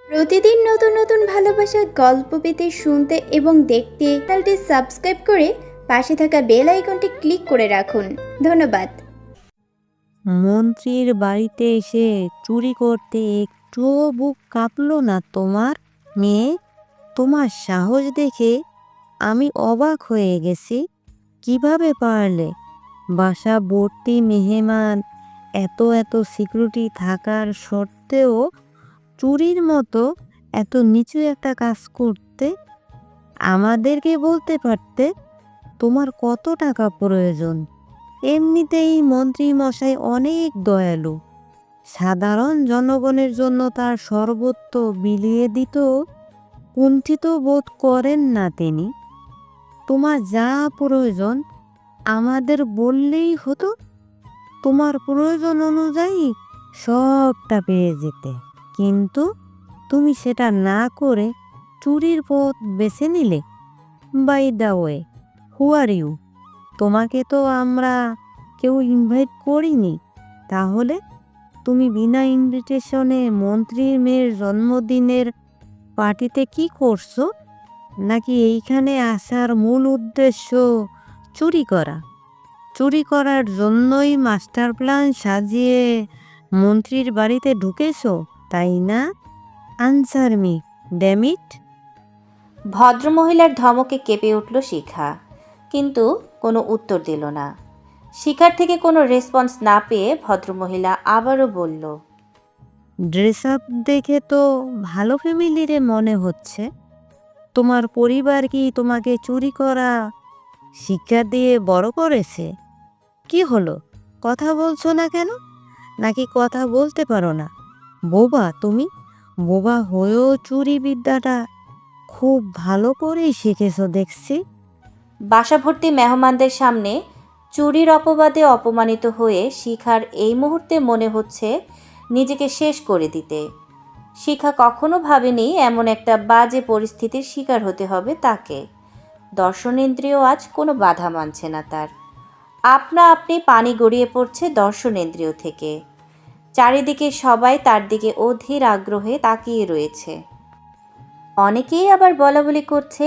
প্রতিদিন নতুন নতুন ভালোবাসার গল্প পেতে, শুনতে এবং দেখতে চ্যানেলটি সাবস্ক্রাইব করে পাশে থাকা বেল আইকনটি ক্লিক করে রাখুন। ধন্যবাদ। মন্ত্রীর বাড়িতে এসে চুরি করতে একটুও বুক কাঁপলো না তোমার? মেয়ে, তোমার সাহস দেখে আমি অবাক হয়ে গেছি। কিভাবে পারলে? বাসা ভর্তি মেহমান, এত এত সিকিউরিটি থাকার সত্ত্বেও চুরির মতো এত নিচু একটা কাজ করতে? আমাদেরকে বলতে পারতে তোমার কত টাকা প্রয়োজন। এমনিতেই মন্ত্রী মশাই অনেক দয়ালু, সাধারণ জনগণের জন্য তার সর্বত্র বিলিয়ে দিত, কুণ্ঠিত বোধ করেন না তিনি। তোমার যা প্রয়োজন আমাদের বললেই হতো, তোমার প্রয়োজন অনুযায়ী সবটা পেয়ে যেতে। কিন্তু তুমি সেটা না করে চুরির পথ বেছে নিলে। By the way, who are you? তোমাকে তো আমরা কেউ ইনভাইট করিনি। তাহলে তুমি বিনা ইনভিটেশনে মন্ত্রীর মেয়ের জন্মদিনের পার্টিতে কি করছো? নাকি এইখানে আসার মূল উদ্দেশ্য চুরি করা? চুরি করার জন্যই মাস্টার প্ল্যান সাজিয়ে মন্ত্রীর বাড়িতে ঢুকেছো, তাই না? Answer me, damn it. ভদ্রমহিলার ধমকে কেঁপে উঠল শিখা, কিন্তু কোনো উত্তর দিল না। শিখার থেকে কোনো রেসপন্স না পেয়ে ভদ্রমহিলা আবারও বলল, ড্রেস আপ দেখে তো ভালো ফ্যামিলিরে মনে হচ্ছে। তোমার পরিবার কি তোমাকে চুরি করা শিক্ষা দিয়ে বড় করেছে? কি হলো, কথা বলছো না কেন? নাকি কথা বলতে পারো না? বোবা তুমি? বোবা হয়েও চুরি বিদ্যাটা খুব ভালো করেই শিখেছো দেখছি। বাসা ভর্তি মেহমানদের সামনে চুরির অপবাদে অপমানিত হয়ে শিখার এই মুহূর্তে মনে হচ্ছে নিজেকে শেষ করে দিতে। শিখা কখনো ভাবেনি এমন একটা বাজে পরিস্থিতির শিকার হতে হবে তাকে। দর্শনেন্দ্রিয় আজ কোনো বাধা মানছে না তার। আপনা আপনি পানি গড়িয়ে পড়ছে দর্শনেন্দ্রিয় থেকে। চারিদিকে সবাই তার দিকে অধীর আগ্রহে তাকিয়ে রয়েছে। অনেকেই আবার বলাবলি করছে,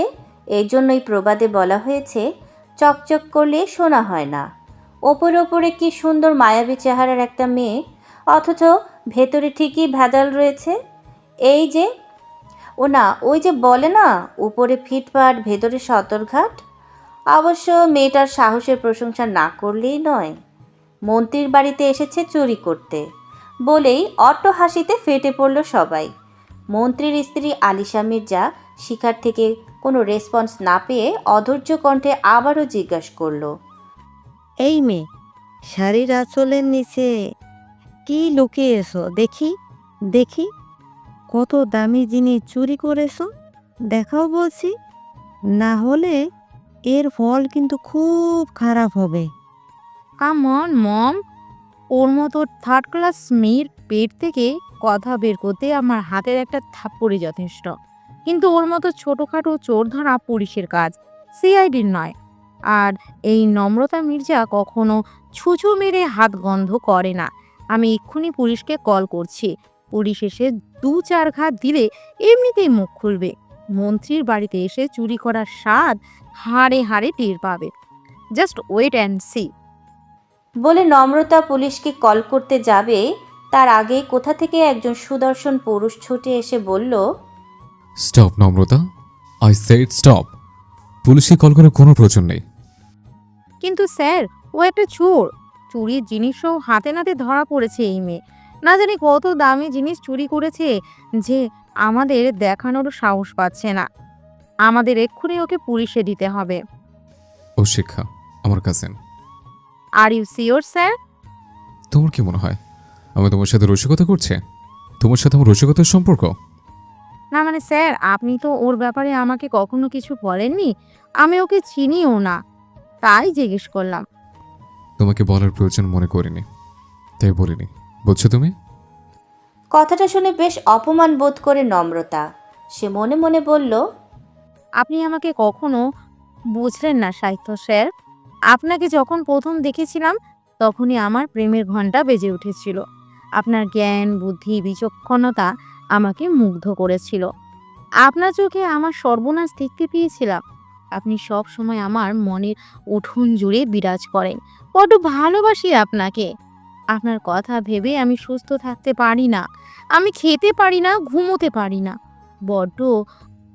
এই জন্যই প্রবাদে বলা হয়েছে, চকচক করলে সোনা হয় না। ওপরে ওপরে কি সুন্দর মায়াবী চেহারার একটা মেয়ে, অথচ ভেতরে ঠিকই ভেজাল রয়েছে। এই যে ওই যে বলে না, উপরে ফিটফাট ভেতরে সতর্কঘাট। অবশ্য মেয়েটার সাহসের প্রশংসা না করলেই নয়। মন্ত্রীর বাড়িতে এসেছে চুরি করতে বলেই অট্ট হাসিতে ফেটে পড়ল সবাই। মন্ত্রীর স্ত্রী আলিশা মির্জা শিখার থেকে কোনো রেসপন্স না পেয়ে অধৈর্য কণ্ঠে আবারও জিজ্ঞাসা করল, এই মেয়ে, শাড়ির আঁচলের নিচে কি লুকিয়েছো দেখি? দেখি কত দামি জিনিস চুরি করেছো, দেখাও বলছি। না হলে এর ফল কিন্তু খুব খারাপ হবে। কাম অন মম, ওর মতো থার্ড ক্লাস মেয়ের পেট থেকে কথা বের করতে আমার হাতের একটা থাপ্পড়ই যথেষ্ট। কিন্তু ওর মতো ছোটোখাটো চোর ধরা পুলিশের কাজ, সিআইডির নয়। আর এই নম্রতা মির্জা কখনো ছুঁচো মেরে হাত গন্ধ করে না। আমি এক্ষুনি পুলিশকে কল করছি। পুলিশ এসে 2-4 ঘাত দিলে এমনিতেই মুখ খুলবে। মন্ত্রীর বাড়িতে এসে চুরি করার স্বাদ হাড়ে হাড়ে টের পাবে। Just wait and see. বলে নম্রতা পুলিশকে কল করতে যাবে, তার আগে কোথা থেকে একজন সুদর্শন পুরুষ ছুটে এসে বলল, স্টপ নম্রতা, আই সেড স্টপ। পুলিশকে কল করার কোনো প্রয়োজন নেই। কিন্তু স্যার, ও একটা চোর। চুরির জিনিসও হাতে নাতে ধরা পড়েছে এই মেয়ে। না জানি কত দামি জিনিস চুরি করেছে যে আমাদের দেখানোর সাহস পাচ্ছে না। আমাদের এক্ষুনি ওকে পুলিশে দিতে হবে। ও শিক্ষা, আমার cousin. Are you sure sir? তোমার কি মনে হয় আমি তোমার সাথে রসিকতা করছি? তোমার সাথে আমার রসিকতার সম্পর্ক? না মানে স্যার, আপনি তো ওর ব্যাপারে আমাকে কখনো কিছু বলেননি। আমি ওকে চিনিও না, তাই জিজ্ঞেস করলাম। তোমাকে বলার প্রয়োজন মনে করিনি, তাই বলিনি, বুঝছো তুমি? কথাটা শুনে বেশ অপমান বোধ করে নম্রতা। সে মনে মনে বলল, আপনি আমাকে কখনো বুঝলেন না সাহিত্য স্যার। আপনাকে যখন প্রথম দেখেছিলাম তখনই আমার প্রেমের ঘণ্টা বেজে উঠেছিল। আপনার জ্ঞান, বুদ্ধি, বিচক্ষণতা আমাকে মুগ্ধ করেছিল। আপনার চোখে আমার সর্বনাশ দেখতে পেয়েছিলাম। আপনি সব সময় আমার মনের উঠোন জুড়ে বিরাজ করেন। বড্ড ভালোবাসি আপনাকে। আপনার কথা ভেবে আমি সুস্থ থাকতে পারি না। আমি খেতে পারি না, ঘুমোতে পারি না। বড্ড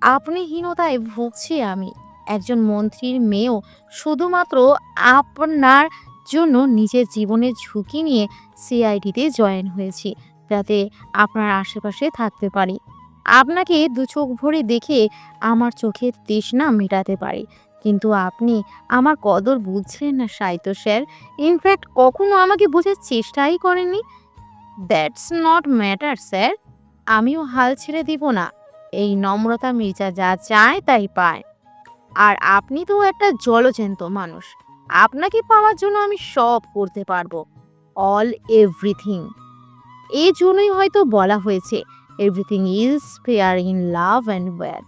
আপনিহীনতায় ভুগছি আমি। একজন মন্ত্রীর মেয়েও শুধুমাত্র আপনার জন্য নিজের জীবনের ঝুঁকি নিয়ে সিআইডিতে জয়েন হয়েছি, যাতে আপনার আশেপাশে থাকতে পারি। আপনাকে দু চোখ ভরে দেখে আমার চোখের তৃষ্ণা মেটাতে পারি। কিন্তু আপনি আমার কদর বুঝছেন না সাহিত্য স্যার। ইনফ্যাক্ট কখনো আমাকে বোঝার চেষ্টাই করেননি। That's not matter sir. আমিও হাল ছেড়ে দিব না। এই নম্রতা মির্জা যা চায় তাই পায়। আর আপনি তো একটা জলজ্যান্ত মানুষ। আপনাকে পাওয়ার জন্য আমি সব করতে পারবো। All everything. এই জন্যই হয়তো বলা হয়েছে everything is fair in love and war.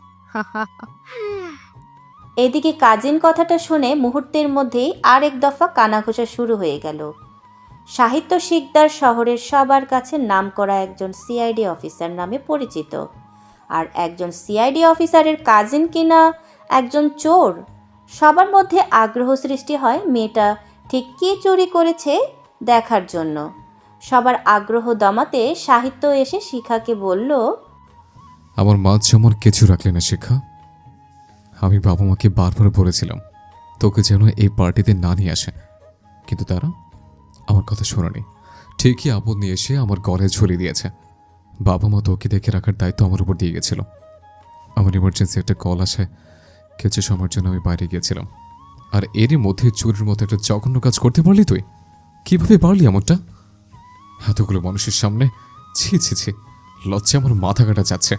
এদিকে কাজিন কথাটা শুনে মুহূর্তের মধ্যেই আরেক দফা কানাঘোষা শুরু হয়ে গেল। সাহিত্য শিকদার শহরের সবার কাছে নামকরা একজন সিআইডি অফিসার নামে পরিচিত, আর একজন সিআইডি অফিসারের কাজিন কিনা একজন চোর। সবার মধ্যে আগ্রহ সৃষ্টি হয় মেয়েটা ঠিক কী চুরি করেছে দেখার জন্য। সবার আগ্রহ দমাতে সাহিত্য এসে শিখাকে বলল, আমার মা যেমন কিছু রাখলে না শিক্ষা। আমি বাবা মাকে বারবার বলেছিলাম তোকে যেন এই পার্টিতে না নিয়ে আসে, কিন্তু তারা আমার কথা শোনেনি। ঠিকই আপদ নিয়ে এসে আমার গলায় ঝুলিয়ে দিয়েছে। বাবা মা তোকে দেখে রাখার দায়িত্ব আমার উপর দিয়ে গেছিল। আমার ইমার্জেন্সি একটা কল আসে, কিছু সময়ের জন্য আমি বাইরে গিয়েছিলাম, আর এরই মধ্যে চুরির মতো একটা জঘন্য কাজ করতে পারলি তুই? কিভাবে পারলি এমনটা? এতগুলো মানুষের সামনে? ছি ছি ছি, লজ্জা আমার মাথা কাটা যাচ্ছে।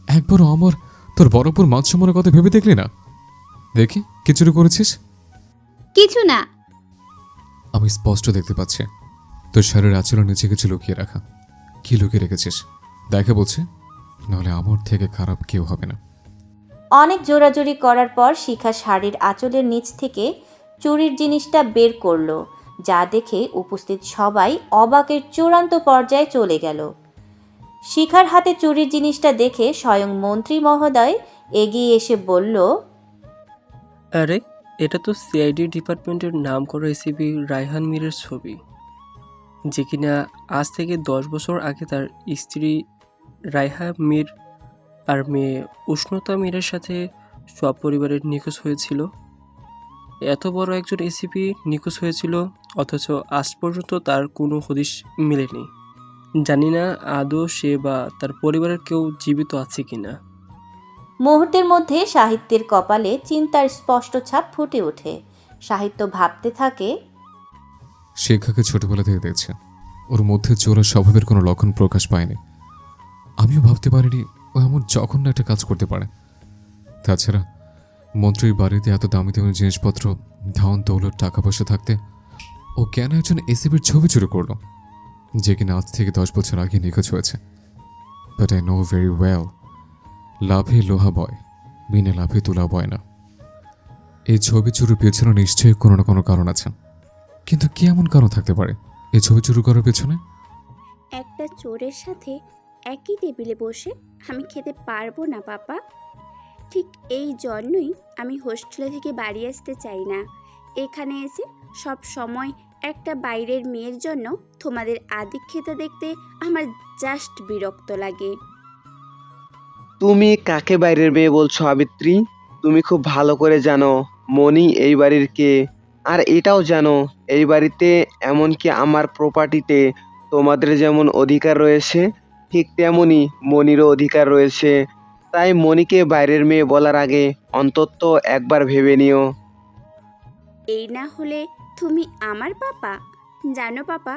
একবারও আমার তোর বড়পুর মান সম্মানের কথা ভেবে দেখলি না? দেখি কি চুরি করেছিস? কিছু না। আমি স্পষ্ট দেখতে পাচ্ছি তোর শাড়ির আঁচলের নিচে কিছু লুকিয়ে রাখা। কি লুকিয়ে রেখেছিস দেখে বলছি, নাহলে আমার থেকে খারাপ কেউ হবে না। অনেক জোরাজুরি করার পর শিখা শাড়ির আঁচলের নিচ থেকে চুরির জিনিসটা বের করলো, যা দেখে উপস্থিত সবাই অবাকের চূড়ান্ত পর্যায়ে চলে গেল। শিখার হাতে চুরির জিনিসটা দেখে স্বয়ং মন্ত্রী মহোদয় এগিয়ে এসে বলল, আরে এটা তো সিআইডি ডিপার্টমেন্টের নামকরা এসিপি রায়হান মীরের ছবি, যে কিনা আজ থেকে 10 বছর আগে তার স্ত্রী রায়হা মীর আর মেয়ে উষ্ণতা মীরের সাথে সপরিবারের নিখোঁজ হয়েছিল। এত বড় একজন এসিপি নিখোঁজ হয়েছিল, অথচ আজ পর্যন্ত তার কোনো হদিশ মেলেনি। জানি না আদৌ সে বা তার পরিবারের কেউ জীবিত আছে কিনা। মুহূর্তের মধ্যে সাহিত্যের কপালে চিন্তার স্পষ্ট ছাপ ফুটে ওঠে। সাহিত্য ভাবতে থাকে, শিক্ষাকে ছোটবেলা থেকে দেখছে, ওর মধ্যে চোরা স্বভাবের কোনো লক্ষণ প্রকাশ পায়নি। আমিও ভাবতে পারিনি ও এমন জঘন্য একটা কাজ করতে পারে। তাছাড়া মন্ত্রীর বাড়িতে এত দামি দামি জিনিসপত্র, ধন দৌলত, টাকা পয়সা থাকতে ও কেন একজন এসিবির ছবি চুরি করলো, যে কিনা আজ থেকে 10 বছর আগে নিখোঁজ হয়েছে। But I know very well, লাভে লোহা বয়, বিনা লাভে তুলা বয় না। এই ছবি চুরির পেছনে নিশ্চয়ই কোনো না কোনো কারণ আছে, কিন্তু কি এমন কারণ থাকতে পারে এই ছবি চুরি করার পেছনে? একটা চোরের সাথে একই টেবিলে বসে আমি খেতে পারবো না পাপা। ঠিক এই জন্যই আমি হোস্টেলে থেকে বাড়ি আসতে চাই না। এখানে এসে সব সময় একটা বাইরের মেয়ের জন্য তোমাদের আদিক্ষেতা দেখতে আমার জাস্ট বিরক্ত লাগে। তুমি কাকে বাইরের মেয়ে বলছো আবিত্রী? তুমি খুব ভালো করে জানো মনি এই বাড়ির কে, আর এটাও জানো এই বাড়িতে এমনকি আমার প্রপার্টিতে তোমাদের যেমন অধিকার রয়েছে ঠিক তেমনই মনিরও অধিকার রয়েছে। তাই মনিকে বাইরের মেয়ে বলার আগে অন্তত একবার ভেবে নিও। এই না হলে তুমি আমার পাপা? জানো পাপা,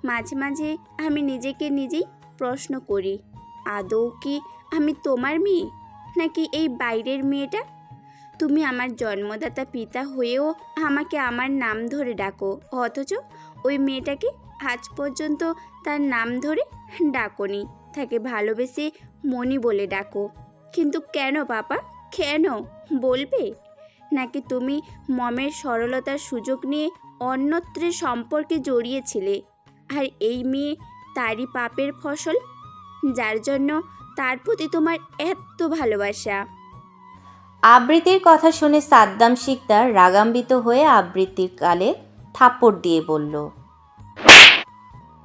মাঝে মাঝে আমি নিজেকে নিজেই প্রশ্ন করি, আদৌ কি আমি তোমার মেয়ে নাকি এই বাইরের মেয়েটা? তুমি আমার জন্মদাতা পিতা হয়েও আমাকে আমার নাম ধরে ডাকো, অথচ ওই মেয়েটাকে আজ পর্যন্ত তার নাম ধরে ডাকোনি, তাকে ভালোবেসে মনি বলে ডাকো। কিন্তু কেন পাপা, কেন বলবে? নাকি তুমি মমের সরলতার সুযোগ নিয়ে অন্যত্রের সম্পর্কে জড়িয়েছিলে, আর এই মেয়ে তারই পাপের ফসল, যার জন্য তার প্রতি তোমার এত ভালোবাসা। আবৃত্তির কথা শুনে সাদ্দাম শিকদার রাগান্বিত হয়ে আবৃত্তির গালে থাপ্পড় দিয়ে বলল,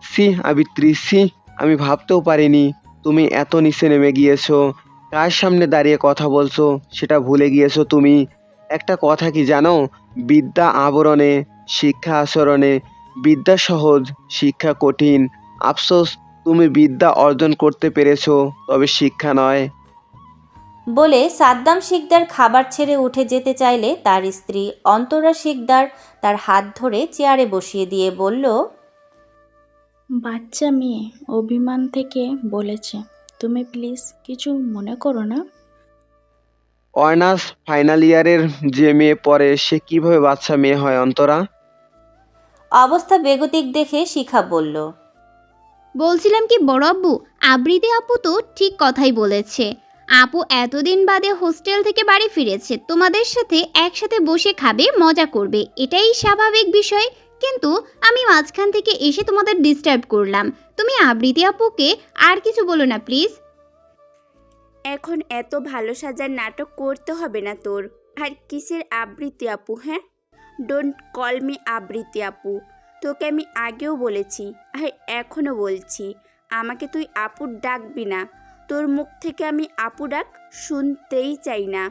সি আবিত্রী, সি, আমি ভাবতেও পারিনি তুমি এত নিচে নেমে গিয়েছো। কার সামনে দাঁড়িয়ে কথা বলছো সেটা ভুলে গিয়েছো তুমি। একটা কথা কি জানো, বিদ্যা আবরণে, শিক্ষা আচরণে। বিদ্যা সহজ, শিক্ষা কঠিন। আফসোস তুমি বিদ্যা অর্জন করতে পেরেছো, তবে শিক্ষা নয়। বলে সাদ্দাম শিকদার খাবার ছেড়ে উঠে যেতে চাইলে তার স্ত্রী অন্তরা শিকদার তার হাত ধরে চেয়ারে বসিয়ে দিয়ে বলল, বাচ্চা মেয়ে অভিমান থেকে বলেছে, তুমি প্লিজ কিছু মনে করো না। অনার্স ফাইনাল ইয়ারের যে মেয়ে পড়ে সে কিভাবে বাচ্চা মেয়ে হয় অন্তরা? অবস্থা বেগতিক দেখে শিখা বলল, বলছিলাম কি বড় আব্বু, আবৃতি আপু তো ঠিক কথাই বলেছে। আপু এতদিন বাদে হোস্টেল থেকে বাড়ি ফিরেছে, তোমাদের সাথে একসাথে বসে খাবে, মজা করবে, এটাই স্বাভাবিক বিষয়। কিন্তু আমি মাঝখান থেকে এসে তোমাদের ডিস্টার্ব করলাম। তুমি আবৃতি আপুকে আর কিছু বলো না প্লিজ। এখন এত ভালো সাজার নাটক করতে হবে না তোর। আর কিসের আবৃত্তি আপু? হ্যাঁ, ডোন্ট কল মি আবৃত্তি আপু। তোকে আমি আগেও বলেছি আর এখনও বলছি, আমাকে তুই আপু ডাকবি না। তোর মুখ থেকে আমি আপু ডাক শুনতেই চাই না,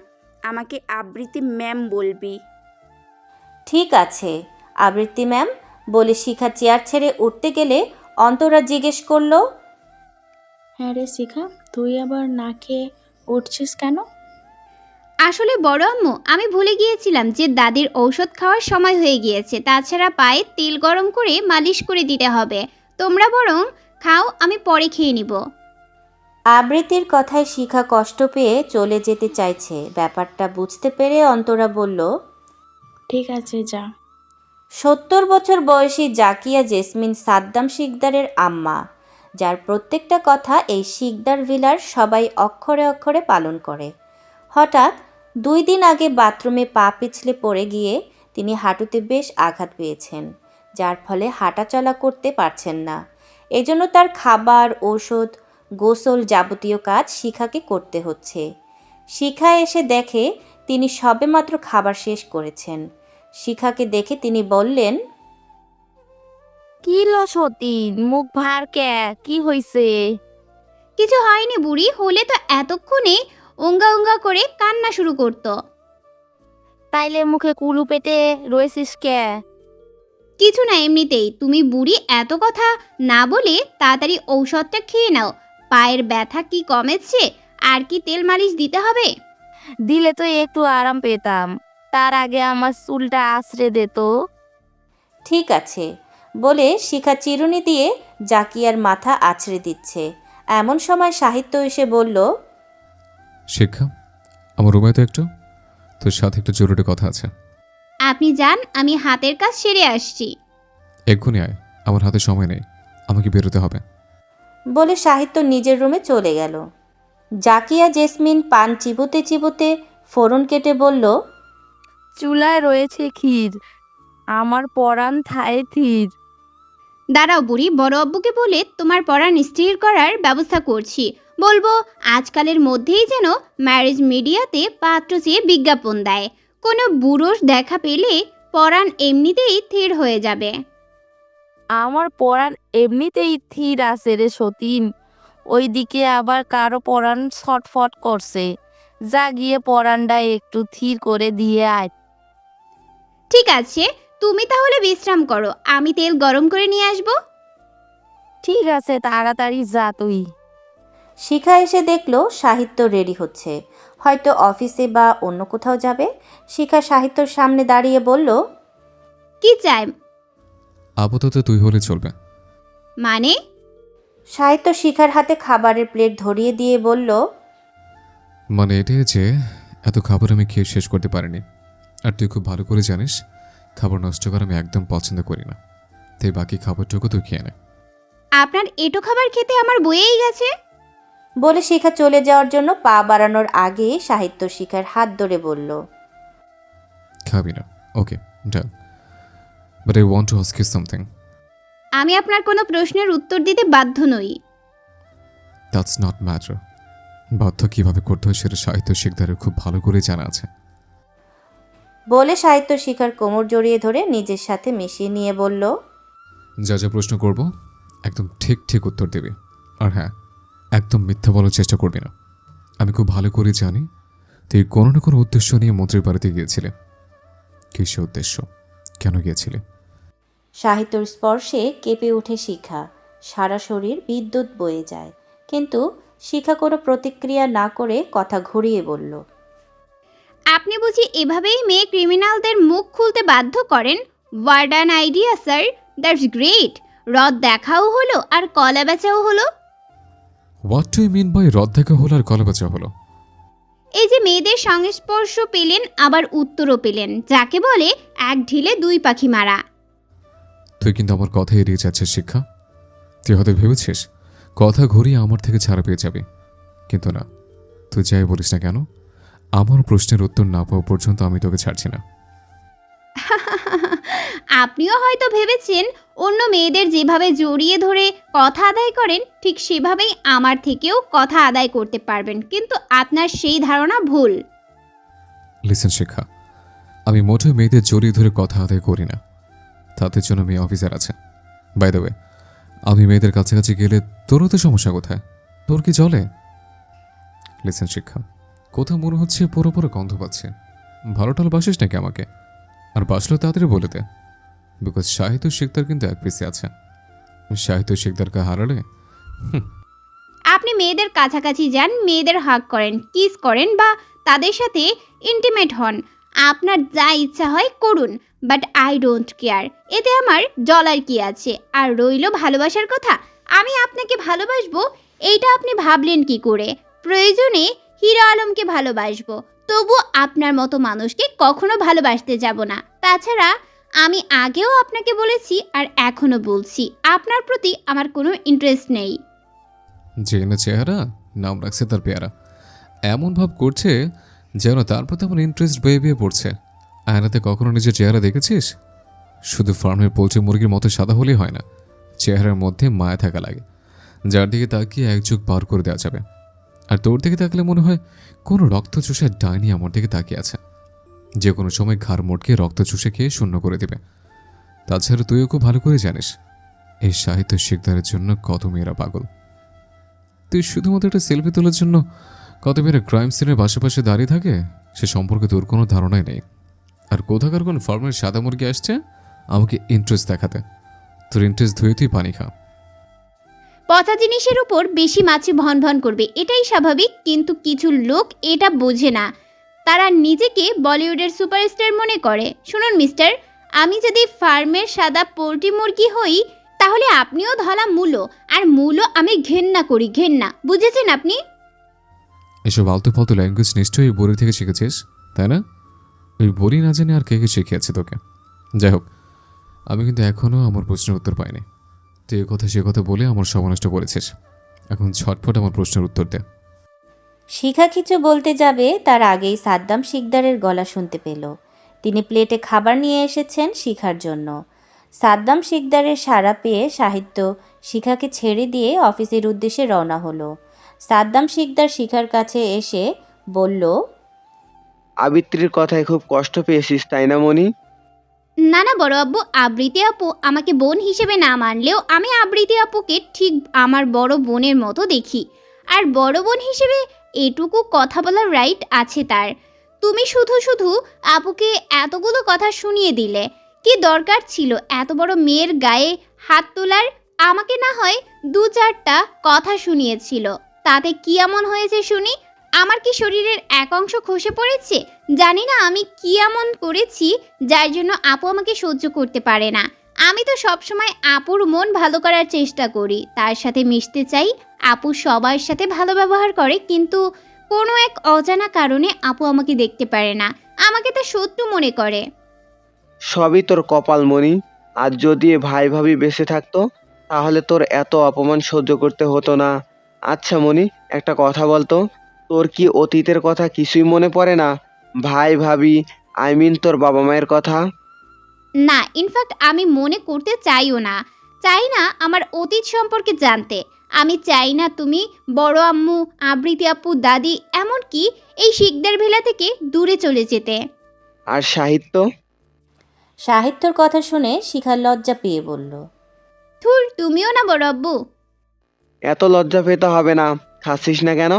আমাকে আবৃত্তি ম্যাম বলবি। ঠিক আছে আবৃত্তি ম্যাম। বলে শিখা চেয়ার ছেড়ে উঠতে গেলে অন্তরা জিজ্ঞেস করলো, হ্যাঁ রে শিখা, তুই আবার না খেয়ে উঠছিস কেন? আসলে বড় আম্মু, আমি ভুলে গিয়েছিলাম যে দাদির ঔষধ খাওয়ার সময় হয়ে গিয়েছে। তাছাড়া পায়ে তেল গরম করে মালিশ করে দিতে হবে। তোমরা বরং খাও, আমি পরে খেয়ে নিব। আবৃত্তির কথায় শিখা কষ্ট পেয়ে চলে যেতে চাইছে। ব্যাপারটা বুঝতে পেরে অন্তরা বলল, ঠিক আছে যা। 70 বছর বয়সী জাকিয়া জেসমিন সাদ্দাম শিকদারের আম্মা, যার প্রত্যেকটা কথা এই শিকদার ভিলার সবাই অক্ষরে অক্ষরে পালন করে। হঠাৎ 2 দিন আগে বাথরুমে পা পিছলে পড়ে গিয়ে তিনি হাঁটুতে বেশ আঘাত পেয়েছেন, যার ফলে হাঁটাচলা করতে পারছেন না। এজন্য তার খাবার, ঔষধ, গোসল যাবতীয় কাজ শিখাকে করতে হচ্ছে। শিখা এসে দেখে তিনি সবেমাত্র খাবার শেষ করেছেন। শিখাকে দেখে তিনি বললেন, কি লো সতীন, মুখ ভার কে, কি হইছে? কিছু হয়নি বুড়ি, হলে তো এতক্ষণে ওঙ্গা ওঙ্গা করে কান্না শুরু করতো। তাইলে মুখে কুলু পেটে রয়েছিস কে? কিছু না, এমনিতেই। তুমি বুড়ি এত কথা না বলে তাড়াতাড়ি ঔষধটা খেয়ে নাও। পায়ের ব্যথা কি কমেছে? আর কি তেল মালিশ দিতে হবে? দিলে তো একটু আরাম পেতাম, তার আগে আমার চুলটা আছড়ে দে তো। ঠিক আছে। বলে শিখা চিরুনি দিয়ে জাকিয়ার মাথা আছড়ে দিচ্ছে। এমন সময় সাহিত্য এসে বলল, শিক্ষা, আমার রুমে তো একটু, তোর সাথে একটু জরুরি কথা আছে। আপনি যান, আমি হাতের কাজ সেরে আসছি। এক্ষুনি আয়, আমার হাতে সময় নেই, আমাকে বেরোতে হবে। বলে সাহিত্য নিজের রুমে চলে গেল। জাকিয়া জেসমিন পান চিবোতে চিবোতে ফোড়ন কেটে বলল, চুলায় রয়েছে ক্ষীর, আমার পরাণ থায় থির। দাঁড়াও বুড়ি, বড় আব্বুকে বলে তোমার পড়া স্থির করার ব্যবস্থা করছি। বলবো আজকালের মধ্যেই যেন ম্যারেজ মিডিয়াতে পাত্র চেয়ে বিজ্ঞাপন দেয়। কোনো বুড়োর দেখা পেলে পরাণ এমনিতেই থির হয়ে যাবে। আমার পরাণ এমনিতেই থির আছে রে সতীন, ওইদিকে আবার কারো পরাণ ছটফট করছে। যা গিয়ে পরাণটা একটু থির করে দিয়ে আয়। ঠিক আছে, তুমি তাহলে বিশ্রাম করো, আমি তেল গরম করে নিয়ে আসবো। ঠিক আছে, তাড়াতাড়ি যা তুই। শিখা এসে দেখলো সাহিত্য রেডি হচ্ছে, হয়তো অফিসে বা অন্য কোথাও যাবে। শিখা সাহিত্যর সামনে দাঁড়িয়ে বলল, কি চাই? আপাতত তুই হলে চলবে। মানে? সাহিত্য শিখার হাতে খাবারের প্লেট ধরিয়ে দিয়ে বলল, মানে এটাই যে এত খাবার আমি খেয়ে শেষ করতে পারিনি। আর তুই খুব ভালো করে জানিস খাবার নষ্ট করা আমি একদম পছন্দ করি না, তাই বাকি খাবারটুকু তুই খেয়ে নে। আপনার এটো খাবার খেতে আমার বয়েই গেছে। বলে শিখা চলে যাওয়ার জন্য পা বাড়ানোর আগে সাহিত্য শিখার হাত ধরে বলল, খাবি না? Okay done. But I want to ask you something. আমি আপনার কোনো প্রশ্নের উত্তর দিতে বাধ্য নই। That's not matter. বাধ্য কীভাবে করতে হয় সেটা সাহিত্য শিকদারের খুব ভালো করে জানা আছে। বলে সাহিত্য শিখার কোমর জড়িয়ে ধরে নিজের সাথে মিশিয়ে নিয়ে বলল, যা যা প্রশ্ন করব একদম ঠিক ঠিক উত্তর দেবে। আর হ্যাঁ, একদম মিথ্যা বলার চেষ্টা করবি না। আমি খুব ভালো করে জানি তুই কোনো না কোনো উদ্দেশ্য নিয়ে মন্ত্রীর বাড়িতে গিয়েছিলে। কী সে উদ্দেশ্য, কেন গিয়েছিলে? সাহিত্যর স্পর্শে কেঁপে ওঠে শিখা, সারা শরীর বিদ্যুৎ বয়ে যায়। কিন্তু শিখা কোনো প্রতিক্রিয়া না করে কথা ঘুরিয়ে বলল, আপনি বুঝি এভাবেই মেয়ে ক্রিমিনালদের মুখ খুলতে বাধ্য করেন? What an idea sir, that's great. রদ দেখাও হলো আর কলা বেচাও হলো। What do you mean by রদ দেখা হলো আর কলা বেচা হলো? এই যে মেয়েদের সংস্পর্শ পেলেন আবার উত্তরও পেলেন, যাকে বলে এক ঢিলে দুই পাখি মারা। তুই কিন্তু আমার কথা এড়িয়ে যাচ্ছিস শিক্ষা। তুই হয়তো ভেবেছিস কথা ঘুরিয়ে আমার থেকে ছাড়া পেয়ে যাবি, কিন্তু না। তুই যাই বলিস না কেন, আমার প্রশ্নের উত্তর না পাওয়া পর্যন্ত আমি তোকে ছাড়ছি না। আপনিও হয়তো ভেবেছেন অন্য মেয়েদের যেভাবে জড়িয়ে ধরে কথা আদায় করেন ঠিক সেভাবেই আমার থেকেও কথা আদায় করতে পারবেন, কিন্তু আপনার সেই ধারণা ভুল। লিসেন শিক্ষা, আমি মোটেও মেয়েদের জড়িয়ে ধরে কথা আদায় করি না। তাদের জন্য মেয়ে অফিসার আছে। বাই দ্য ওয়ে, আমি মেয়েদের কাছাকাছি গেলে তোরও তো সমস্যা কোথায়? তোর কি চলে? লিসেন শিক্ষা, কোথাও মনে হচ্ছে পুরো পুরো গন্ধ পাচ্ছে। ভালোটাল বাসিস নাকি আমাকে? আর বাসলেও তাড়াতাড়ি বলে দে, বিকজ সাহিত্য শিকদার কিন্তু এক পিসে আছে। সাহিত্য শিকদারকে হারালে আপনি মেয়েদের কাছাকাছি যান, মেয়েদের হাগ করেন, কিস করেন বা তাদের সাথে ইন্টিমেট হন, আপনার যা ইচ্ছা হয় করুন, বাট আই ডোন্ট কেয়ার। এতে আমার ডলার কি আছে? আর রইল ভালোবাসার কথা, আমি আপনাকে ভালোবাসবো এইটা আপনি ভাবলেন কি করে? প্রয়োজনে হিরো আলমকে ভালোবাসবো, তবু আপনার মতো মানুষকে কখনো ভালোবাসতে যাব না। তাছাড়া আমি আগেও আপনাকে বলেছি আর এখনও বলছি, আপনার প্রতি আমার কোনো ইন্টারেস্ট নেই। যে না চেহারা নাম রাখছে তার পেয়ারা, এমন ভাব করছে যেন তার প্রতি আমার ইন্টারেস্ট বয়ে বয়ে পড়ছে। আয়নাতে কখনো নিজের চেহারা দেখেছিস? শুধু ফার্মের পোলট্রি মুরগির মতো সাদা হলেই হয় না, চেহারার মধ্যে মায়া থাকা লাগে, যার দিকে তাকিয়ে এক যুগ পার করে দেওয়া যাবে। আর তোর দিকে তাকলে মনে হয় কোনো রক্ত চুষে ডাইনি আমার দিকে তাকিয়ে আছে, যে কোনো সময় ঘাড় মোটকে রক্ত চুষে খেয়ে শূন্য করে দেবে। তাছাড়া তুইও খুব ভালো করে জানিস এই সাহিত্য শিকদারের জন্য কত মেয়েরা পাগল। তুই শুধুমাত্র একটা সেলফি তোলার জন্য কত মেয়েরা ক্রাইম সিনের পাশে দাঁড়িয়ে থাকে সে সম্পর্কে তোর কোনো ধারণাই নেই। আর কোথাকার কোন ফার্মের সাদা মুরগি আসছে আমাকে ইন্টারেস্ট দেখাতে। তোর ইন্টারেস্ট ধুয়ে তুই পানি খা। পচা জিনিসের উপর বেশি মাছি ভন ভন করবে, এটাই স্বাভাবিক। কিন্তু কিছু লোক এটা বোঝে না, তারা নিজেকে বলিউডের সুপারস্টার মনে করে। শুনুন মিস্টার, আমি যদি ফার্মের সাদা পোলট্রি মুরগি হই তাহলে আপনিও ধলা মূলো, আর মূলো আমি ঘেন্না করি, ঘেন্না, বুঝেছেন আপনি? এসব আলতু ফালতু ল্যাঙ্গুয়েজ নিশ্চয়ই বড়ি থেকে শিখেছিস, তাই না? ওই বড়ি না জানে আর কে কে শিখিয়েছে তোকে? যাই হোক, আমি কিন্তু এখনও আমার প্রশ্নের উত্তর পাইনি। তুই এ কথা সে কথা বলে আমার সময় নষ্ট করেছিস। এখন ঝটফট আমার প্রশ্নের উত্তর দে। শিখা কিছু বলতে যাবে তার আগেই সাদ্দাম শিকদারের গলা শুনতে পেল। তিনি প্লেটে খাবার নিয়ে এসেছেন শিখার জন্য। সাদ্দাম শিকদারের সাড়া পেয়ে সাহিত্য শিখাকে ছেড়ে দিয়ে অফিসের উদ্দেশ্যে রওনা হলো। সাদ্দাম শিকদার শিখার কাছে এসে বলল, আবিত্রীর কথায় খুব কষ্ট পেয়েছিস তাই না মনি? না না বড় আব্বু, আবৃতি আপু আমাকে বোন হিসেবে না মানলেও আমি আবৃতি আপুকে ঠিক আমার বড় বোনের মতো দেখি, আর বড় বোন হিসেবে এটুকু কথা বলার রাইট আছে তার। তুমি শুধু শুধু আপুকে এতগুলো কথা শুনিয়ে দিলে, কি দরকার ছিল এত বড় মেয়ের গায়ে হাত তোলার? আমাকে না হয় দু চারটা কথা শুনিয়েছিল, তাতে কি এমন হয়েছে শুনি? আমার কি শরীরের এক অংশ খসে পড়েছে? জানি না আমি কি এমন করেছি যার জন্য আপু আমাকে সহ্য করতে পারে না। আমি তো সবসময় আপুর মন ভালো করার চেষ্টা করি, তার সাথে মিশতে চাই। আপু সবার সাথে ভালো ব্যবহার করে, কিন্তু কোনো এক অজানা কারণে আপু আমাকে দেখতে পারে না, আমাকে তার শত্রু মনে করে। সবই তোর কপাল মনি। আর যদি ভাই ভাবি বেঁচে থাকতো তাহলে তোর এত অপমান সহ্য করতে হতো না। আচ্ছা মনি, একটা কথা বলতো, তোর কি অতীতের কথা কিছুই মনে পড়ে না? ভাই ভাবি, আই মিন তোর বাবা মায়ের কথা। না, ইনফ্যাক্ট আমি মনে করতে চাইও না। চাই না আমার অতীত সম্পর্কে জানতে। আমি চাই না তুমি বড় আম্মু, আবৃতি আপু, দাদি, এমনকি এই শিকদার ভেলা থেকে দূরে চলে যেতে। আর সাহিত্য? সাহিত্যর কথা শুনে শিখা লজ্জা পেয়ে বলল, থুর, তুমিও না বড় আব্বু। এত লজ্জা পেতে হবে না। খাচ্ছিস না কেন?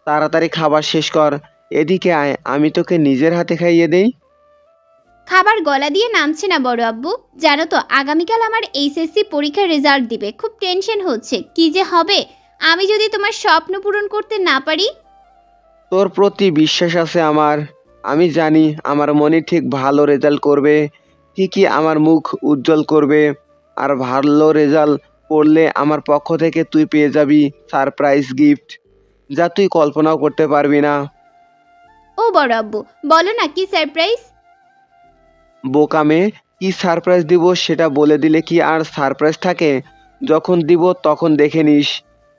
তাড়াতাড়ি খাবার শেষ কর। এদিকে আয়, আমি তোকে নিজের হাতে খাইয়ে দেই। খাবার গলা দিয়ে নামছে না বড় আব্বু। জানো তো আগামীকাল আমার এইচএসসি পরীক্ষার রেজাল্ট দিবে। খুব টেনশন হচ্ছে, কি যে হবে আমি যদি তোমার স্বপ্ন পূরণ করতে না পারি। তোর প্রতি বিশ্বাস আছে আমার। আমি জানি আমার মনি ঠিক ভালো রেজাল্ট করবে, ঠিকই আমার মুখ উজ্জ্বল করবে। আর ভালো রেজাল্ট করলে আমার পক্ষ থেকে তুই পেয়ে যাবি সারপ্রাইজ গিফট, যা তুই কল্পনাও করতে পারবি না। ও বড় আব্বু, বলো না কি সারপ্রাইজ? বোকা মেয়ে, কি সারপ্রাইজ দিব সেটা বলে দিলে কি আর সারপ্রাইজ থাকে? যখন দিব তখন দেখে নিস।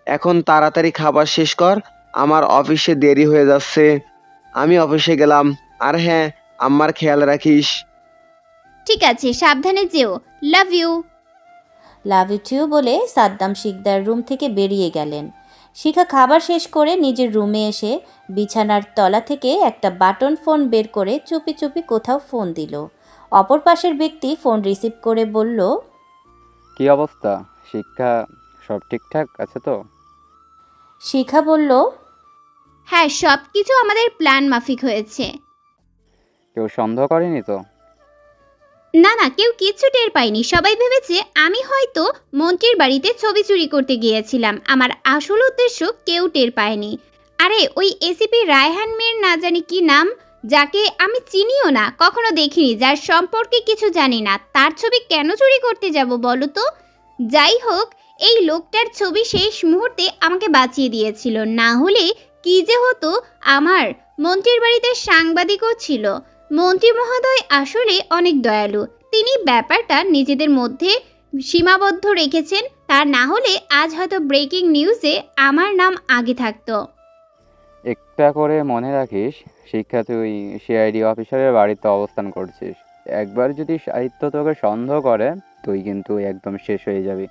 এখন তাড়াতাড়ি খাবার শেষ কর, আমার অফিসে দেরি হয়ে যাচ্ছে। আমি অফিসে গেলাম। আর হ্যাঁ, আম্মার খেয়াল রাখিস। ঠিক আছে, সাবধানে যেও। Love you. Love you too বলে সাদ্দাম শিকদার রুম থেকে বেরিয়ে গেলেন। শিখা খাবার শেষ করে নিজের রুমে এসে বিছানার তলা থেকে একটা বাটন ফোন বের করে চুপি চুপি কোথাও ফোন দিল। অপর পাশের ব্যক্তি ফোন রিসিভ করে বলল, কি অবস্থা? শিক্ষা সব ঠিকঠাক আছে তো? শিখা বলল, হ্যাঁ, সব কিছু আমাদের প্ল্যান মাফিক হয়েছে। কেউ সন্দেহ করেনি তো? না না, কেউ কিচ্ছু টের পায়নি। সবাই ভেবেছে আমি হয়তো মন্ত্রীর বাড়িতে ছবি চুরি করতে গিয়েছিলাম। আমার আসল উদ্দেশ্য কেউ টের পায়নি। আরে ওই এসিপি রায়হান মেয়ের না জানি কি নাম, যাকে আমি চিনিও না, কখনো দেখিনি, যার সম্পর্কে কিছু জানি না, তার ছবি কেন চুরি করতে যাব বলো তো? যাই হোক, এই লোকটার ছবি শেষ মুহূর্তে আমাকে বাঁচিয়ে দিয়েছিল, না হলে কি যে হতো আমার। মন্ত্রীর বাড়িতে সাংবাদিকও ছিল। মন্ত্রী মহোদয় আসলে অনেক দয়ালু। তিনি ব্যাপারটা নিজেদের মধ্যে সীমাবদ্ধ রেখেছেন। তা না হলে আজ হয়তো ব্রেকিং নিউজে আমার নাম আগে থাকতো। একটা করে মনে রাখিস, শিক্ষা তুই সিআইডি অফিসারের বাড়িতে অবস্থান করছিস। একবার যদি সাহিত্য তোকে সন্দেহ করে, তুই কিন্তু একদম শেষ হয়ে যাবি।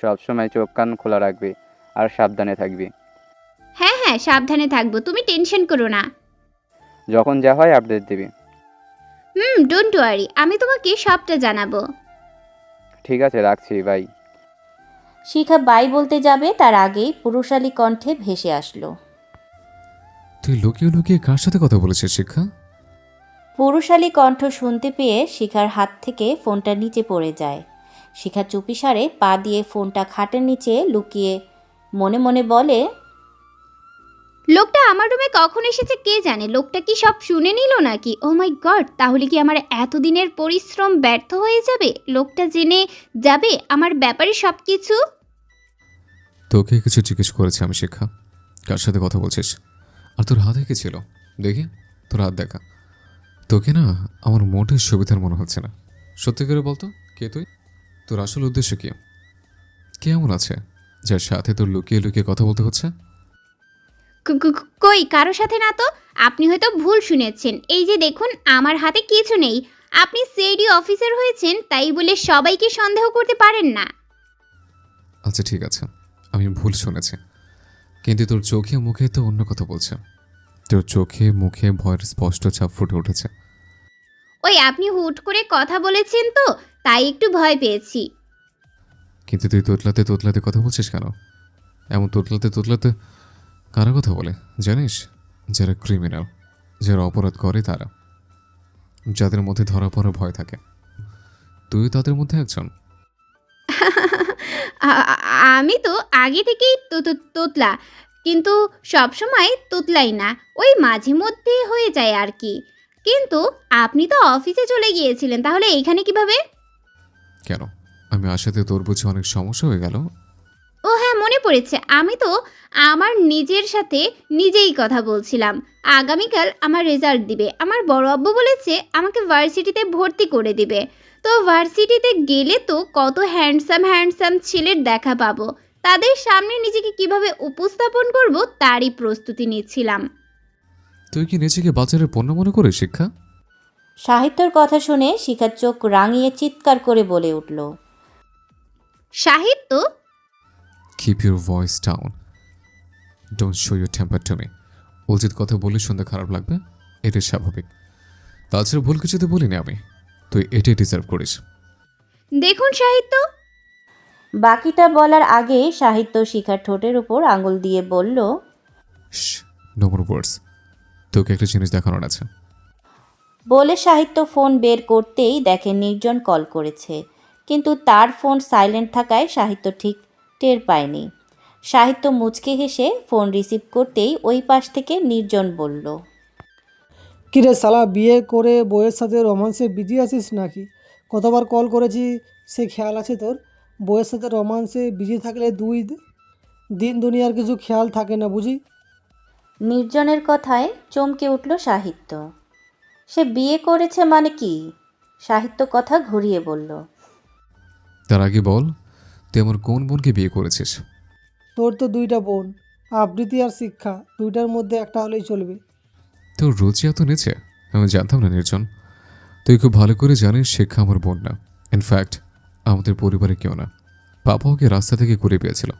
সবসময় চোখ কান খোলা রাখবি আর সাবধানে থাকবি। হ্যাঁ হ্যাঁ, সাবধানে থাকবো, তুমি টেনশন করো না। যখন যা হয় আপডেট দিবি। ডোন্ট ওয়ারি, আমি তোমাকে সবটা জানাবো। ঠিক আছে, রাখছি, বাই। শিখা বাই বলতে যাবে তার আগেই পুরুষালী কণ্ঠে ভেসে আসলো। তুই লুকিয়ে লুকিয়ে কার সাথে কথা বলেছিস শিক্ষা? পুরুষালী কণ্ঠ শুনতে পেয়ে শিখার হাত থেকে ফোনটা নিচে পড়ে যায়। শিখা চুপিসারে পা দিয়ে ফোনটা খাটের নিচে লুকিয়ে মনে মনে বলে, লোকটা আমার রুমে কখন এসেছে কে জানে? লোকটা কি সব শুনে নিল নাকি? ও মাই গড, তাহলে কি আমার এতদিনের পরিশ্রম ব্যর্থ হয়ে যাবে? লোকটা জেনে যাবে আমার ব্যাপারে সব কিছু। তোকে কিছু জিজ্ঞেস করেছি আমি শিক্ষা, কার সাথে কথা বলছিস? আর তোর হাতে কি ছিল দেখি? তোর হাত দেখা। তোকে না আমার মোটের সুবিধার মনে হচ্ছে না। সত্যি করে বলতো, কে তুই? তোর আসল উদ্দেশ্য কি? কে এমন আছে যার সাথে তোর লুকিয়ে লুকিয়ে কথা বলতে হচ্ছে? কই, কারো সাথে না তো। আপনি হয়তো ভুল শুনেছেন। এই যে দেখুন, আমার হাতে কিছু নেই। আপনি সিআইডি অফিসার হয়েছেন, তাই বলে সবাইকে সন্দেহ করতে পারেন না। আচ্ছা ঠিক আছে, আমি ভুল শুনেছি, কিন্তু তোর চোখে মুখে তো অন্য কথা বলছে। তোর চোখে মুখে ভয়ের স্পষ্ট ছাপ ফুটে উঠেছে। ওই আপনি হুট করে কথা বলেছেন তো, তাই একটু ভয় পেয়েছি। কিন্তু তুই তোতলাতে তোতলাতে কথা বলছিস কেন? এমন তোতলাতে তোতলাতে কারা কথা বলে জানিস? যারা ক্রিমিনাল, যারা অপরাধ করে, তারা, যাদের মধ্যে ধরা পড়ার ভয় থাকে। তুই তাদের মধ্যে একজন। আমি তো আগে থেকেই তোতলা, কিন্তু সবসময় তোতলাই না, ওই মাঝে মধ্যে হয়ে যায় আর কি। কিন্তু আপনি তো অফিসে চলে গিয়েছিলেন, তাহলে এইখানে কিভাবে? কেন, আমি আসাতে তোর বুঝি অনেক সমস্যা হয়ে গেল? ও হ্যাঁ, মনে পড়েছে। আমি তো আমার নিজের সাথে নিজেই কথা বলছিলাম। আগামীকাল আমার রেজাল্ট দিবে। আমার বড় আব্বু বলেছে আমাকে ভার্সিটিতে ভর্তি করে দিবে। তো ভার্সিটিতে গেলে তো কত হ্যান্ডসাম হ্যান্ডসাম ছেলের দেখা পাবো। তাদের সামনে নিজেকে কিভাবে উপস্থাপন করব তারই প্রস্তুতি নিচ্ছিলাম। তুই কি নিজেকে বাজারের পণ্য মনে করে শিক্ষা? সাহিত্যর কথা শুনে শিখার চোখ রাঙিয়ে চিৎকার করে বলে উঠল, সাহিত্য? Keep your voice down, don't show your temper to me. উচিত কথা বললে শুনতে খারাপ লাগবে, এটাই স্বাভাবিক। তাছাড়া ভুল কিছুতে বলিনি আমি, তুই এটাই ডিজার্ভ করিস। দেখুন সাহিত্য, বাকিটা বলার আগে সাহিত্য শিখার ঠোঁটের উপর আঙুল দিয়ে বলল, নো মোর ওয়ার্ডস, তোকে একটা জিনিস দেখানোর আছে। বলে সাহিত্য ফোন বের করতেই দেখে নির্জন কল করেছে, কিন্তু তার ফোন সাইলেন্ট থাকায় সাহিত্য ঠিক টের পায়নি। সাহিত্য মুচকি হেসে ফোন রিসিভ করতেই ওই পাশ থেকে নির্জন বলল, কিরে শালা, বিয়ে করে বউয়ের সাথে রোমান্সে বিজি আছিস নাকি? কতবার কল করেছি, সে খেয়াল আছে তোর? বউয়ের সাথে রোমান্সে বিজি থাকলে দিন দুনিয়ার কিছু খেয়াল থাকে না বুঝি? নির্জনের কথায় চমকে উঠল সাহিত্য। সে বিয়ে করেছে মানে কি? সাহিত্য কথা ঘুরিয়ে বলল, তার আগে বল, তুই আমার কোন বোনকে বিয়ে করেছিস? তোর তো দুইটা বোন, আবৃত্তি আর শিক্ষা, দুইটার মধ্যে একটা হলেই চলবে। তোর রুচি এত নিচে, আমি জানতাম না নির্জন। তুই খুব ভালো করে জানিস শিক্ষা আমার বোন না, ইনফ্যাক্ট আমাদের পরিবারে কেউ না। বাবা ওকে রাস্তা থেকে ঘুরে পেয়েছিল,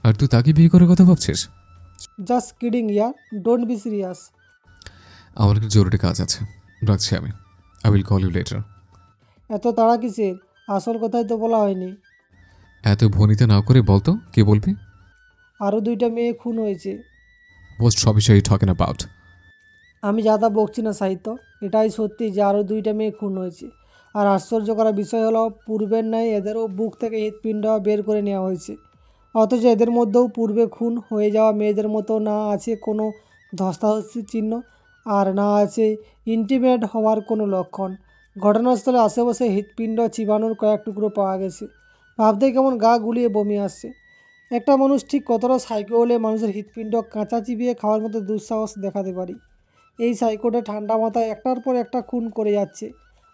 আর তুই তাকে বিয়ে করার কথা ভাবছিস? জাস্ট কিডিং ইয়ার, ডোন্ট বি সিরিয়াস। আমার একটা জরুরি কাজ আছে, রাখছি আমি। I will call you later. এত তাড়া কিসের? আসল কথাই তো বলা হয়নি। এত ভনিতা না করে বলতো কি বলবি? আরও দুইটা মেয়ে খুন হয়েছে। What rubbish are you talking about? আমি যাতা বকছি না সাহিত্য, এটাই সত্যি যে আরও দুইটা মেয়ে খুন হয়েছে। আর আশ্চর্য করা বিষয় হলো, পূর্বের ন্যায় এদেরও বুক থেকে হৃৎপিণ্ড বের করে নেওয়া হয়েছে। অথচ এদের মধ্যেও পূর্বে খুন হয়ে যাওয়া মেয়েদের মতো না আছে কোনো ধস্তাধস্তির চিহ্ন, আর না আছে ইন্টিমেট হওয়ার কোনো লক্ষণ। ঘটনাস্থলে আশেপাশে হৃৎপিণ্ড চিবানোর কয়েক টুকরো পাওয়া গেছে। ভাবতে কেমন গা গুলিয়ে বমি আসছে। একটা মানুষ ঠিক কতটা সাইকো হলে মানুষের হৃৎপিণ্ড কাঁচা চিবিয়ে খাওয়ার মতো দুঃসাহস দেখাতে পারি? এই সাইকোটা ঠান্ডা মাথায় একটার পর একটা খুন করে যাচ্ছে,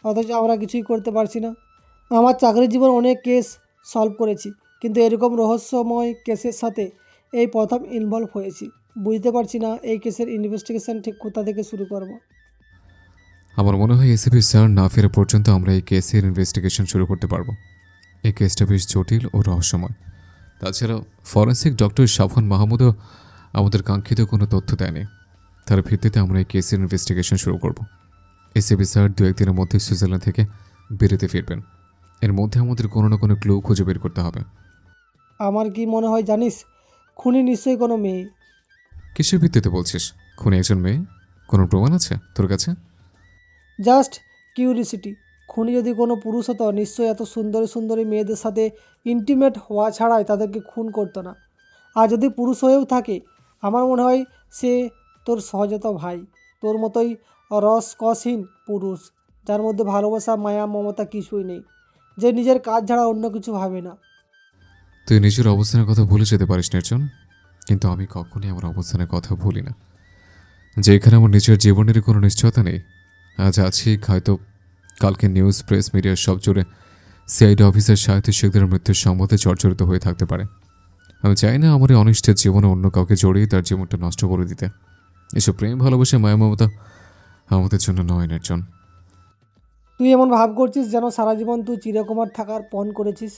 অথচ আমরা কিছুই করতে পারছি না। আমার চাকরির জীবন অনেক কেস সলভ করেছি, কিন্তু এরকম রহস্যময় কেসের সাথে এই প্রথম ইনভলভ হয়েছি। বুঝতে পারছি না এই কেসের ইনভেস্টিগেশন ঠিক কোথা থেকে শুরু করব। আমার মনে হয় এসিপি স্যার না ফেরা পর্যন্ত আমরা এই কেসের ইনভেস্টিগেশন শুরু করতে পারবো। এই কেসটা বেশ জটিল ও রহস্যময়। তাছাড়া ফরেন্সিক ডক্টর সাফন মাহমুদও আমাদের কাঙ্ক্ষিত কোনো তথ্য দেয়নি। তার ভিত্তিতে আমরা এই কেসের ইনভেস্টিগেশন শুরু করব। এসিপি স্যার দু একদিনের মধ্যে সুইজারল্যান্ড থেকে বেরোতে ফিরবেন। এর মধ্যে আমাদের কোনো না কোনো ক্লু খুঁজে বের করতে হবে। আমার কি মনে হয় জানিস, খুনি নিশ্চয়ই কোনো মেয়ে। কিসের ভিত্তিতে বলছিস? খুনি একজন মেয়ে? কোনো প্রমাণ আছে তোর কাছে? Just curiosity. খুনি যদি কোনো পুরুষ হতো, নিশ্চয়ই এত সুন্দরী সুন্দরী মেয়েদের সাথে ইন্টিমেট হওয়া ছাড়াই তাদেরকে খুন করতো না। আর যদি পুরুষ হয়েও থাকে, আমার মনে হয় সে তোর সহজাত ভাই, তোর মতোই রসকসহীন পুরুষ, যার মধ্যে ভালোবাসা মায়া মমতা কিছুই নেই, যে নিজের কাজ ছাড়া অন্য কিছু ভাবে না। তুই নিজের অবস্থানের কথা ভুলে যেতে পারিস নির্জন, কিন্তু আমি কখনোই আমার অবস্থানের কথা ভুলি না। যেখানে আমার নিজের জীবনের কোনো নিশ্চয়তা নেই, আজ আছি, হয়তো কালকে নিউজ প্রেস মিডিয়ার সব জুড়ে সিআইডি অফিসার সাহিত্য শেখদের মৃত্যুর সম্বন্ধে জর্জরিত হয়ে থাকতে পারে। আমি চাই না আমার এই অনিষ্টের জীবনে অন্য কাউকে জড়িয়ে তার জীবনটা নষ্ট করে দিতে। এসব প্রেম ভালোবাসা মায়া মমতা আমাদের জন্য নয় নির্জন। তুই এমন ভাব করছিস যেন সারা জীবন তুই চিরকুমার থাকার পণ করেছিস।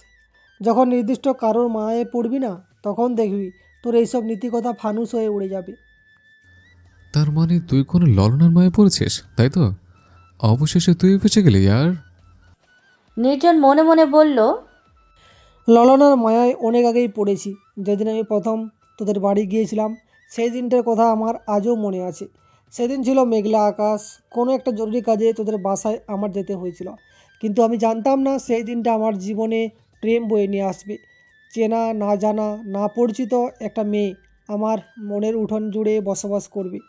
যখন নির্দিষ্ট কারোর মায়ে পড়বি না, তখন দেখবি তোর এইসব নীতিকথা ফানুস হয়ে উড়ে যাবে। তার মানে তুই কোনো ললনার মায়ে পড়েছিস, তাই তো? অবশেষে তুই ফেসে গেলি ইয়ার। নির্জন মনে মনে বলল, ললনার মায়ায় অনেক আগেই পড়েছি। যেদিন আমি প্রথম তোদের বাড়ি গিয়েছিলাম, সেই দিনটার কথা আমার আজও মনে আছে। সেদিন ছিল মেঘলা আকাশ, কোনো একটা জরুরি কাজে তোদের বাসায় আমার যেতে হয়েছিল, কিন্তু আমি জানতাম না সেই দিনটা আমার জীবনে প্রেম বয়ে নিয়ে আসবে। চেনা না জানা না পরিচিত একটা মেয়ে আমার মনের উঠোন জুড়ে বসবাস করবে।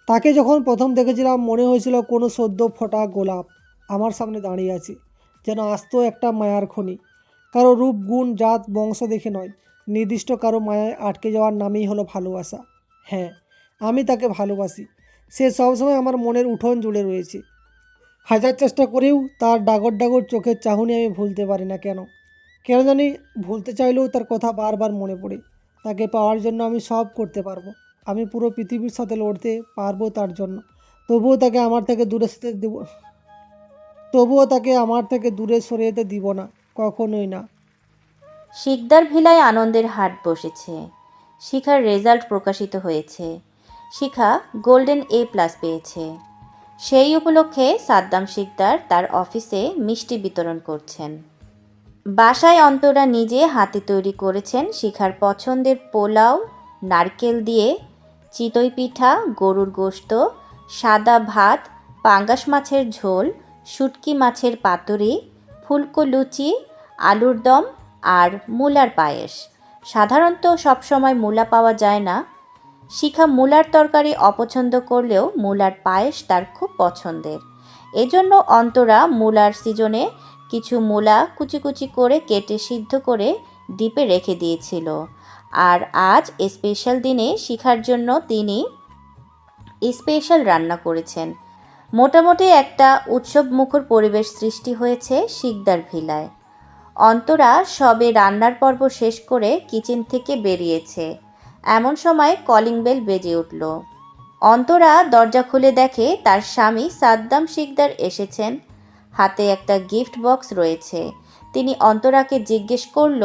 তাকে যখন প্রথম দেখেছিলাম, মনে হয়েছিল কোনো সদ্য ফোটা গোলাপ আমার সামনে দাঁড়িয়ে আছে, যেন আস্ত একটা মায়ার খনি। কারো রূপ গুণ জাত বংশ দেখে নয়, নির্দিষ্ট কারো মায়ায় আটকে যাওয়ার নামই হলো ভালোবাসা। হ্যাঁ, আমি তাকে ভালোবাসি। সে সবসময় আমার মনের উঠোন জুড়ে রয়েছে। হাজার চেষ্টা করেও তার ডাগর ডাগর চোখের চাহনি আমি ভুলতে পারি না। কেন জানি ভুলতে চাইলেও তার কথা বারবার মনে পড়ে। তাকে পাওয়ার জন্য আমি সব করতে পারবো। আমি পুরো পৃথিবীর সাথে লড়তে পারবো তার জন্য, তবুও তাকে আমার থেকে দূরে সরতে দেব। তবুও তাকে আমার থেকে দূরে সরে যেতে দিব না, কখনোই না। শিকদার ভিলায় আনন্দের হাট বসেছে। শিখার রেজাল্ট প্রকাশিত হয়েছে। শিখা গোল্ডেন A+ পেয়েছে। সেই উপলক্ষে সাদ্দাম শিকদার তার অফিসে মিষ্টি বিতরণ করছেন। বাসায় অন্তরা নিজে হাতে তৈরি করেছেন শিখার পছন্দের পোলাও, নারকেল দিয়ে চিতই পিঠা, গরুর গোশত, সাদা ভাত, পাঙ্গাস মাছের ঝোল, শুটকি মাছের পাতুরি, ফুলকো লুচি, আলুর দম আর মূলার পায়েস। সাধারণত সবসময় মূলা পাওয়া যায় না। শিখা মূলার তরকারি অপছন্দ করলেও মূলার পায়েস তার খুব পছন্দের। এজন্য অন্তরা মূলার সিজনে কিছু মূলা কুচি কুচি করে কেটে সিদ্ধ করে ডিপে রেখে দিয়েছিল। আর আজ স্পেশাল দিনে শিখার জন্য তিনি স্পেশাল রান্না করেছেন। মোটামুটি একটা উৎসবমুখর পরিবেশ সৃষ্টি হয়েছে শিকদার ভিলায়। অন্তরা সবে রান্নার পর্ব শেষ করে কিচেন থেকে বেরিয়েছে। এমন সময় কলিং বেল বেজে উঠল। অন্তরা দরজা খুলে দেখে তার স্বামী সাদ্দাম শিকদার এসেছেন। হাতে একটা গিফট বক্স রয়েছে। তিনি অন্তরাকে জিজ্ঞেস করল,